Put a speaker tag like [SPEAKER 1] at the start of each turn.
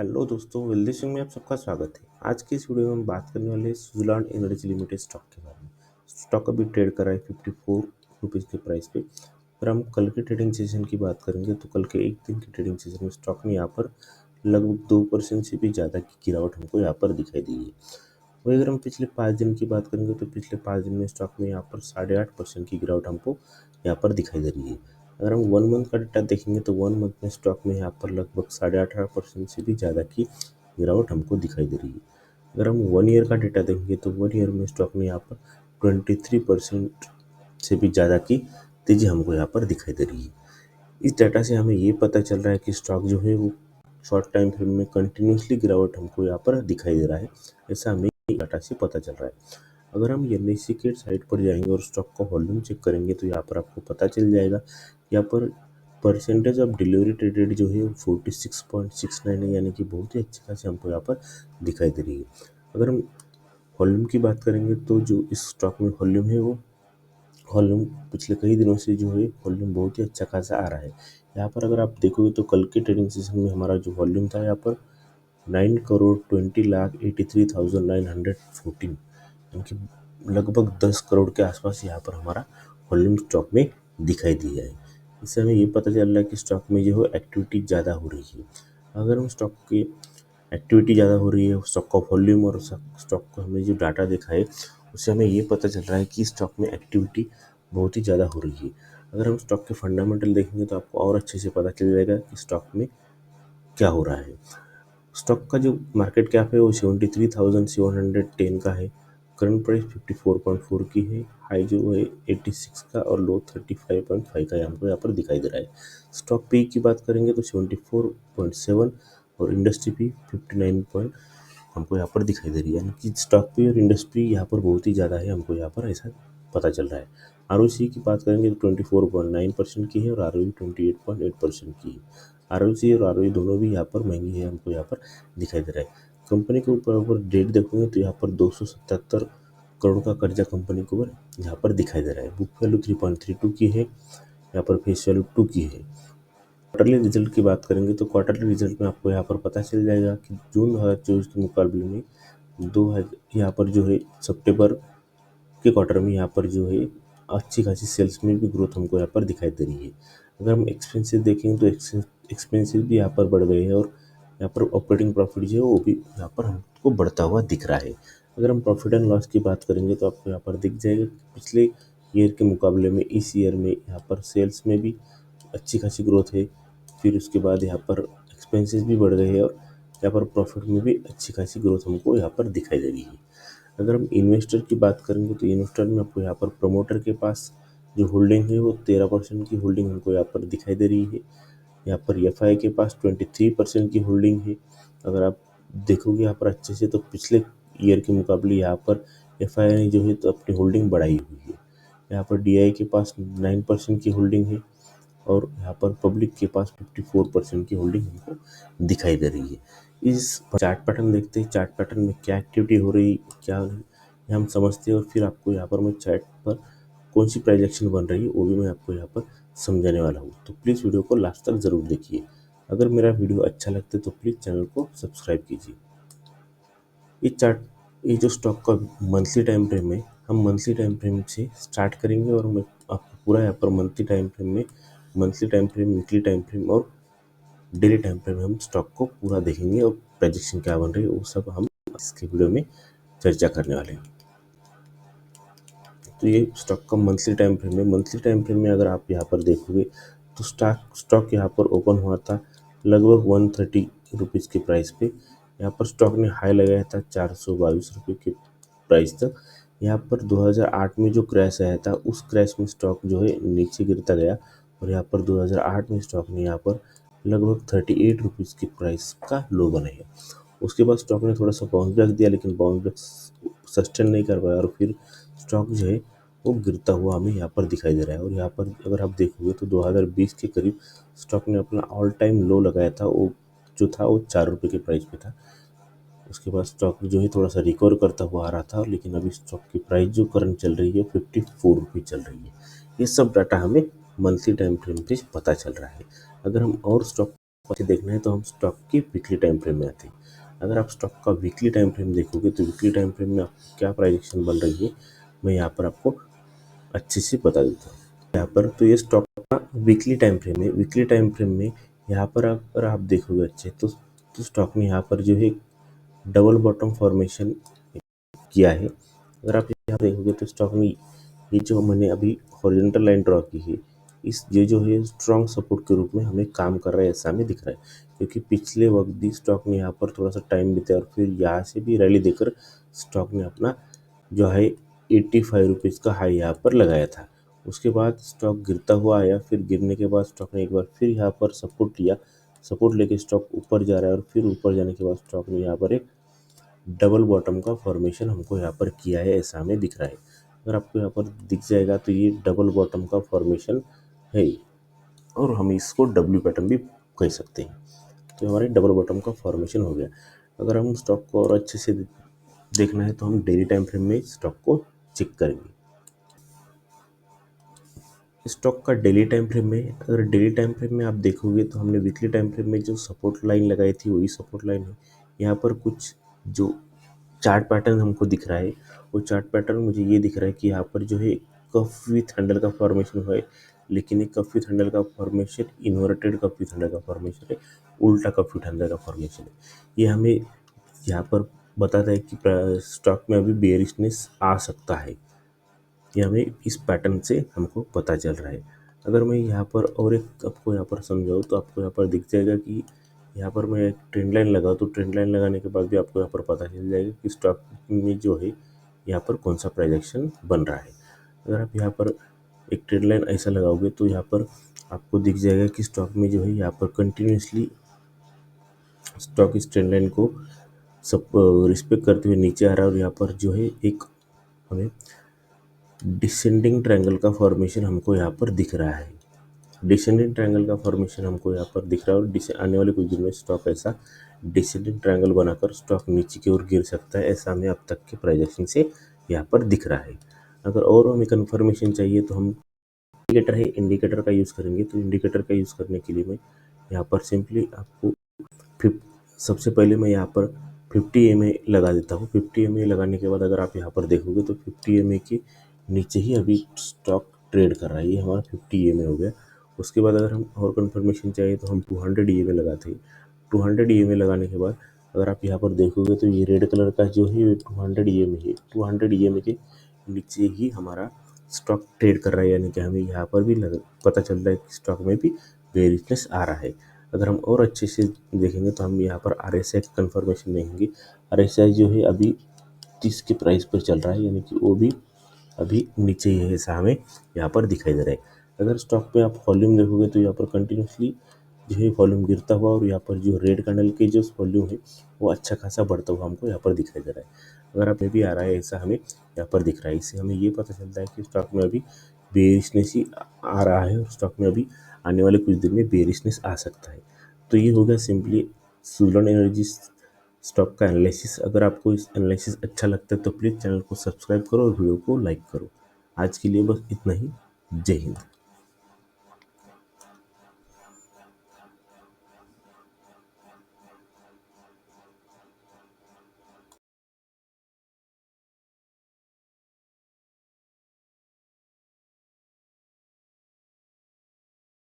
[SPEAKER 1] Hello दोस्तों, wealthy Singh में आप सबका स्वागत है। आज की इस वीडियो में हम बात करने वाले हैं सुज़लोंड एनर्जी लिमिटेड स्टॉक के बारे में। स्टॉक अभी ट्रेड कर रहा है 54 रुपीज़ के प्राइस पे। अगर हम कल के ट्रेडिंग सेशन की बात करेंगे तो कल के एक दिन के ट्रेडिंग सेशन में स्टॉक में यहाँ पर लगभग 2% से भी ज़्यादा की गिरावट हमको यहाँ पर दिखाई दी है। वही अगर हम पिछले 5 दिन की बात करेंगे तो पिछले 5 दिन में स्टॉक में यहाँ पर 8.5% की गिरावट हमको यहाँ पर दिखाई दे रही है। अगर हम 1 मंथ का डेटा देखेंगे तो 1 मंथ में स्टॉक में यहाँ पर लगभग 18.5% से भी ज़्यादा की गिरावट हमको दिखाई दे रही है। अगर हम 1 ईयर का डेटा देखेंगे तो 1 ईयर में स्टॉक में यहाँ पर 23% से भी ज़्यादा की तेज़ी हमको यहाँ पर दिखाई दे रही है। इस डाटा से हमें ये पता चल रहा है कि स्टॉक जो है वो शॉर्ट टाइम फ्रेम में कंटिन्यूसली गिरावट हमको यहाँ पर दिखाई दे रहा है, ऐसा हमें डाटा से पता चल रहा है। अगर हम एनएससी के साइट पर जाएंगे और स्टॉक का वॉल्यूम चेक करेंगे तो यहाँ पर आपको पता चल जाएगा। यहाँ पर परसेंटेज ऑफ डिलीवरी ट्रेडेड जो है 46.69 है, यानी कि बहुत ही अच्छी खासी हमको यहाँ पर दिखाई दे रही है। अगर हम वॉल्यूम की बात करेंगे तो जो इस स्टॉक में वॉल्यूम है वो वॉल्यूम पिछले कई दिनों से जो है वॉल्यूम बहुत ही अच्छा खासा आ रहा है। यहाँ पर अगर आप देखोगे तो कल के ट्रेडिंग सेशन में हमारा जो वॉल्यूम था यहाँ पर 9,20,83,914, यानी कि लगभग 10 करोड़ के आसपास यहाँ पर हमारा वॉल्यूम स्टॉक में दिखाई दिया है। इससे हमें ये पता चल रहा है कि स्टॉक में जो है एक्टिविटी ज़्यादा हो रही है। अगर हम स्टॉक की एक्टिविटी ज़्यादा हो रही है, स्टॉक का वॉल्यूम और स्टॉक को हमने जो डाटा देखा है उससे हमें ये पता चल रहा है कि स्टॉक में एक्टिविटी बहुत ही ज़्यादा हो रही है। अगर हम स्टॉक के फंडामेंटल देखेंगे तो आपको और अच्छे से पता चल जाएगा कि स्टॉक में क्या हो रहा है। स्टॉक का जो मार्केट कैप है वो 73,710 का है। करंट प्राइस 54.4 की है। हाई जो है 86 का और लो 35.5 का हमको यहाँ पर दिखाई दे रहा है। स्टॉक पी की बात करेंगे तो 74.7 और इंडस्ट्री पी 59 पॉइंट हमको यहाँ पर दिखाई दे रही है, यानी कि स्टॉक पी और इंडस्ट्री यहाँ पर बहुत ही ज़्यादा है, हमको यहाँ पर ऐसा पता चल रहा है। आरओसी की बात करेंगे तो 24.9% की है और आरओई 28.8% की है। आरओसी और आरओई दोनों भी यहाँ पर महंगी है, हमको यहाँ पर दिखाई दे रहा है। कंपनी के ऊपर डेट देखोगे तो यहाँ पर 277 करोड़ का कर्जा कंपनी के ऊपर यहाँ पर दिखाई दे रहा है। बुक वैल्यू 3.32 की है, यहाँ पर फेस वैल्यू 2 की है। क्वार्टरली रिजल्ट की बात करेंगे तो क्वार्टरली रिजल्ट में आपको यहाँ पर पता चल जाएगा कि जून 2024 के मुकाबले में यहाँ पर जो है सितंबर के क्वार्टर में यहाँ पर जो है अच्छी खासी सेल्स में भी ग्रोथ हमको यहाँ पर दिखाई दे रही है। अगर हम एक्सपेंसेस देखेंगे तो एक्सपेंसेस भी यहाँ पर बढ़ गए हैं और यहाँ पर ऑपरेटिंग प्रॉफिट जो है वो भी यहाँ पर हमको बढ़ता हुआ दिख रहा है। अगर हम प्रॉफिट एंड लॉस की बात करेंगे तो आपको यहाँ पर दिख जाएगा कि पिछले ईयर के मुकाबले में इस ईयर में यहाँ पर सेल्स में भी अच्छी खासी ग्रोथ है। फिर उसके बाद यहाँ पर एक्सपेंसेस भी बढ़ गए हैं और यहाँ पर प्रॉफिट में भी अच्छी खासी ग्रोथ हमको यहाँ पर दिखाई दे रही है। अगर हम इन्वेस्टर की बात करेंगे तो इन्वेस्टर में आपको यहाँ पर प्रमोटर के पास जो होल्डिंग है वो 13% की होल्डिंग हमको यहाँ पर दिखाई दे रही है। यहाँ पर एफआई के पास 23% की होल्डिंग है। अगर आप देखोगे यहाँ पर अच्छे से तो पिछले ईयर के मुकाबले यहाँ पर एफआई ने जो है तो अपनी होल्डिंग बढ़ाई हुई है। यहाँ पर डीआई के पास 9% की होल्डिंग है और यहाँ पर पब्लिक के पास 54% की होल्डिंग हमको दिखाई दे रही है। इस चार्ट पैटर्न देखते हैं, चार्ट पैटर्न में क्या एक्टिविटी हो रही क्या नहीं ये हम समझते हैं और फिर आपको यहाँ पर मैं चार्ट पर कौन सी प्राइस एक्शन बन रही है वो भी मैं आपको यहाँ पर समझाने वाला हूँ। तो प्लीज़ वीडियो को लास्ट तक ज़रूर देखिए। अगर मेरा वीडियो अच्छा लगता है तो प्लीज़ चैनल को सब्सक्राइब कीजिए। ये जो स्टॉक का मंथली टाइम फ्रेम है, हम मंथली टाइम फ्रेम से स्टार्ट करेंगे और मैं आपको पूरा यहाँ पर monthly time frame, weekly time frame और डेली टाइम फ्रेम में हम स्टॉक को पूरा देखेंगे और प्रोजेक्शन क्या बन रही है वो सब हम इसके वीडियो में चर्चा करने वाले हैं। तो ये स्टॉक का मंथली टाइम फ्रेम है। मंथली टाइम फ्रेम में अगर आप यहाँ पर देखोगे तो स्टॉक यहाँ पर ओपन हुआ था लगभग 130 रुपीज़ के प्राइस पे। यहाँ पर स्टॉक ने हाई लगाया था 422 रुपये के प्राइस तक। यहाँ पर 2008 में जो क्रैश आया था उस क्रैश में स्टॉक जो है नीचे गिरता गया और यहाँ पर 2008 में स्टॉक ने यहाँ पर लगभग 38 रुपीज़ की प्राइस का लो बनाया। उसके बाद स्टॉक ने थोड़ा सा बाउंस बैक दिया लेकिन बाउंस बैक सस्टेन नहीं कर पाया और फिर स्टॉक जो है वो गिरता हुआ हमें यहाँ पर दिखाई दे रहा है। और यहाँ पर अगर आप देखोगे तो 2020 के करीब स्टॉक ने अपना ऑल टाइम लो लगाया था, वो जो था वो 4 रुपये के प्राइस पे था। उसके बाद स्टॉक जो है थोड़ा सा रिकवर करता हुआ आ रहा था, लेकिन अभी स्टॉक की प्राइस जो करंट चल रही है 54 रुपये चल रही है। ये सब डाटा हमें मंथली टाइम फ्रेम पे पता चल रहा है। अगर हम और स्टॉक अच्छे देखना है तो हम स्टॉक के वीकली टाइम फ्रेम में आते हैं। अगर आप स्टॉक का वीकली टाइम फ्रेम देखोगे तो वीकली टाइम फ्रेम में आपको क्या प्राइजेक्शन बन रही है मैं यहाँ पर आपको अच्छे से बता देता हूँ। यहाँ पर तो ये स्टॉक का वीकली टाइम फ्रेम है। वीकली टाइम फ्रेम में यहाँ पर अगर आप देखोगे अच्छे तो स्टॉक में यहाँ पर जो है डबल बॉटम फॉर्मेशन किया है। अगर आप यहाँ देखोगे तो स्टॉक में ये जो मैंने अभी हॉरिजॉन्टल लाइन ड्रॉ की है इस ये जो है स्ट्रॉन्ग सपोर्ट के रूप में हमें काम कर रहा है ऐसा हमें दिख रहा है, क्योंकि पिछले वक्त भी स्टॉक ने यहाँ पर थोड़ा सा टाइम बिताया और फिर यहाँ से भी रैली देकर स्टॉक ने अपना जो है 85 रुपीज़ का हाई यहाँ पर लगाया था। उसके बाद स्टॉक गिरता हुआ आया, फिर गिरने के बाद स्टॉक ने एक बार फिर यहाँ पर सपोर्ट लिया, सपोर्ट लेके स्टॉक ऊपर जा रहा है और फिर ऊपर जाने के बाद स्टॉक ने यहाँ पर एक डबल बॉटम का फॉर्मेशन हमको यहाँ पर किया है ऐसा हमें दिख रहा है। अगर आपको यहाँ पर दिख जाएगा तो ये डबल बॉटम का फॉर्मेशन है और हम इसको डब्ल्यू पैटर्न भी कह सकते हैं। तो हमारे डबल बॉटम का फॉर्मेशन हो गया। अगर हम स्टॉक को और अच्छे से देखना है तो हम डेली टाइम फ्रेम में स्टॉक को चेक करेंगे। स्टॉक का डेली टाइम फ्रेम में, अगर डेली टाइम फ्रेम में आप देखोगे तो हमने वीकली टाइम फ्रेम में जो सपोर्ट लाइन लगाई थी वही सपोर्ट लाइन है। यहाँ पर कुछ जो चार्ट पैटर्न हमको दिख रहा है वो चार्ट पैटर्न मुझे ये दिख रहा है कि यहाँ पर जो है कफ विथ हैंडल का फॉर्मेशन हुआ है, लेकिन ये कफ विथ हैंडल का formation inverted cuff with handle का फॉर्मेशन है, उल्टा कफ विथ हैंडल का फॉर्मेशन है। ये हमें यहाँ पर बताता है कि स्टॉक में अभी बेयरिशनेस आ सकता है। ये हमें इस पैटर्न से हमको पता चल रहा है। अगर मैं यहाँ पर और एक आपको यहाँ पर समझाऊँ तो आपको यहाँ पर दिख जाएगा कि यहाँ पर मैं एक ट्रेंड लाइन लगाऊँ तो ट्रेंड लाइन लगाने के बाद भी आपको यहाँ पर पता चल जाएगा कि स्टॉक में जो है यहाँ पर कौन सा प्राइजेक्शन बन रहा है। अगर आप यहाँ पर एक ट्रेंड लाइन ऐसा लगाओगे तो यहाँ पर आपको दिख जाएगा कि स्टॉक में जो है यहाँ पर कंटिन्यूसली स्टॉक इस ट्रेंड लाइन को सब रिस्पेक्ट करते हुए नीचे आ रहा है और यहाँ पर जो है एक हमें डिसेंडिंग ट्रायंगल का फॉर्मेशन हमको यहाँ पर दिख रहा है। डिसेंडिंग ट्रायंगल का फॉर्मेशन हमको यहाँ पर दिख रहा है और आने वाले कुछ दिन में स्टॉक ऐसा डिसेंडिंग ट्रायंगल बनाकर स्टॉक नीचे की ओर गिर सकता है, ऐसा हमें अब तक के प्राइजेक्शन से यहाँ पर दिख रहा है। अगर और हमें कंफर्मेशन चाहिए तो हम इंडिकेटर है, इंडिकेटर का यूज़ करेंगे। तो इंडिकेटर का यूज़ करने के लिए मैं यहाँ पर सिंपली आपको सबसे पहले मैं यहाँ पर 50 EMA लगा देता हूँ। 50 EMA लगाने के बाद अगर आप यहाँ पर देखोगे तो 50 EMA के नीचे ही अभी स्टॉक ट्रेड कर रहा है। ये हमारा 50 EMA हो गया। उसके बाद अगर हम और कंफर्मेशन चाहिए तो हम 200 EMA लगाते हैं। 200 EMA लगाने के बाद अगर आप यहाँ पर देखोगे तो ये रेड कलर का जो है 200 EMA है। 200 EMA के नीचे ही हमारा स्टॉक ट्रेड कर रहा है, यानी कि हमें यहाँ पर भी पता चल रहा है कि स्टॉक में भी बेरिशनेस आ रहा है। अगर हम और अच्छे से देखेंगे तो हम यहाँ पर RSI की कंफर्मेशन देखेंगे। RSI जो है अभी 30 के प्राइस पर चल रहा है, यानी कि वो भी अभी नीचे ही है, ऐसा हमें यहाँ पर दिखाई दे रहा है। अगर स्टॉक पे आप वॉल्यूम देखोगे तो यहाँ पर कंटिन्यूसली जो है वॉल्यूम गिरता हुआ और यहाँ पर जो रेड कैंडल के जो वॉल्यूम है वो अच्छा खासा बढ़ता हुआ हमको यहाँ पर दिखाई दे रहा है। अगर आप में भी आ रहा है ऐसा हमें यहाँ पर दिख रहा है। इससे हमें ये पता चलता है कि स्टॉक में अभी बेरिशनेस ही आ रहा है और स्टॉक में अभी आने वाले कुछ दिन में बेरिशनेस आ सकता है। तो ये हो गया सिंपली सुज़लोन एनर्जी स्टॉक का एनालिसिस। अगर आपको इस एनालिसिस अच्छा लगता है तो प्लीज़ चैनल को सब्सक्राइब करो और वीडियो को लाइक करो। आज के लिए बस इतना ही। जय हिंद।